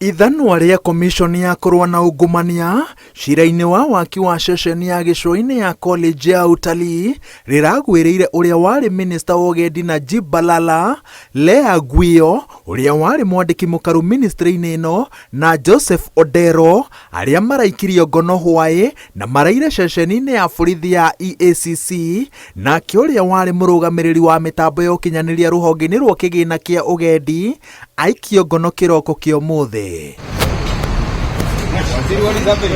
Ithanwa rĩa komishoni ya kũrũa na ungumania cira-inĩ wa waki wa ceceni ya gĩcũa-inĩ ya college ya utalii rĩragwĩrĩire ũrĩa warĩ minista wa ũgendi Najib Balala, ngũikio ũrĩa warĩ mwandĩki mũkaru ministry-inĩ ĩno na Joseph Odero arĩa maraikirio ngono hwaĩ na maraire ceceni-inĩ ya borithi ya EACC, nake ũrĩa warĩ mũrũgamĩrĩri wa mĩtambo ya ũkinyanĩria rũhonge-inĩ rwa kĩgĩna kĩa ũgendi aikio ngono kĩroko kĩa ũmũthĩ.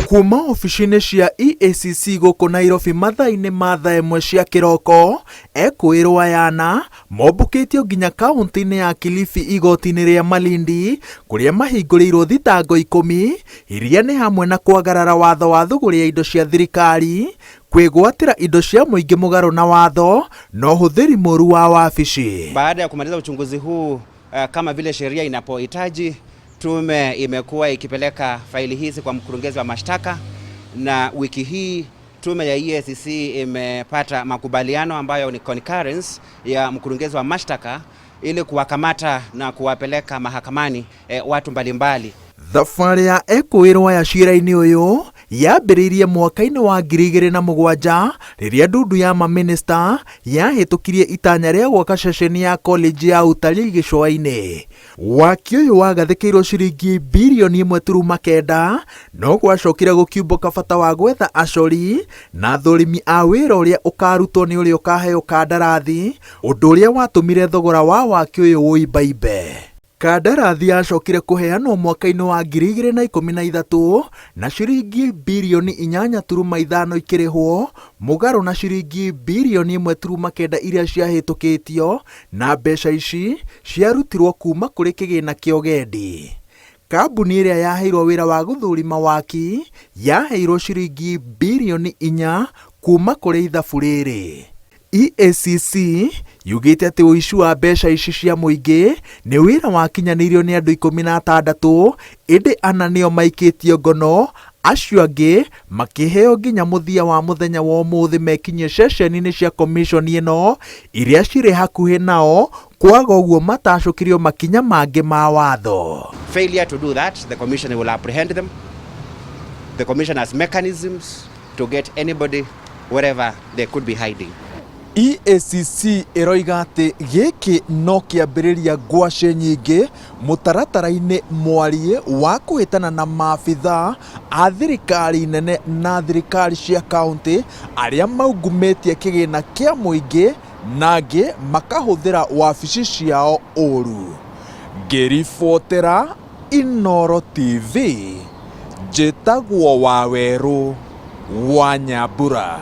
Kuma ofici-inĩ cia EACC gũkũ Nairobi mathaa-inĩ ma thaa ĩmwe cia kĩroko, ekwĩrwo ayana mombũkĩtio nginya kaunti-inĩ ya Kilifi igoti-inĩ rĩa Malindi kũrĩa mahingũrĩirwo thitango 10 iria nĩ hamwe na kwagarara watho wa thũgũrĩ ya indo cia thirikari, kwĩgwatĩra indo cia mũingĩ mũgarũ na watho na ũhũthĩri mũru wa wabici. Baada ya kumaliza uchunguzi huu, kama vile sheria inapohitaji, tume imekuwa ikipeleka faili hizi kwa mkurugenzi wa mashtaka, na wiki hii tume ya EACC imepata makubaliano ambayo ni concurrence ya mkurugenzi wa mashtaka ili kuwakamata na kuwapeleka mahakamani watu mbalimbali. Thabarĩ ya ekwĩrwo ya cira-inĩ ũyũ yambĩrĩirie mwaka-inĩ wa 2007 rĩrĩa ndundu ya maminista yahĩtũkirie itanya rĩa gwaka ceceni ya college ya utalii gĩcũa-inĩ. Waki ũyũ wagathĩkĩirwo ciringi birioni 1.9, no gwacokire gũkiumbũka bata wa gwetha acori na athũrimi a wĩra ũrĩa ũkarutwo nĩ ũrĩa ũkaheo kandarathi, ũndũ ũrĩa watũmire thogora wa waki ũyũ wũimbaimbe. Kandarathi yacokire kũheanwo mwaka-inĩ wa 2013 na ciringi birioni 8.5 ikĩrĩhwo mũgarũ na ciringi birioni 1.9 iria ciahĩtũkĩtio, na mbeca ici ciarutirwo kuma kũrĩ kĩgĩna kĩa ũgendi. Kambuni ĩrĩa yaheirwo wĩra wa gũthũrima waki yaheirwo ciringi birioni 4 kuma kũrĩ ithabu rĩrĩ. EACC yugĩte atĩ ũici wa mbeca ici cia mũingĩ nĩ wĩra wakinyanĩirio nĩ andũ 16, ĩndĩ 4 nĩo maikĩtio ngono, acio angĩ makĩheo nginya mũthia wa mũthenya wa ũmũthĩ mekinyie ceceni-inĩ cia komishoni ĩno iria cirĩ hakuhĩ nao, kwaga ũguo matacũkirio makinya mangĩ ma watho. Failure to do that, the commission will apprehend them. The commission has mechanisms to get anybody wherever they could be hiding. EACC ĩroiga atĩ gĩkĩ no kĩambĩrĩria ngwacĩ nyingĩ mũtaratara-inĩ mwariĩ wa kũhĩtana na maabitha a thirikari nene na thirikari cia kaunti arĩa maungumĩtie kĩgĩna kĩa mũingĩ na angĩ makahũthĩra wabici ciao ũru. Ngĩribotera Inooro TV, njĩtagwo Wawerũ wa Nyambura.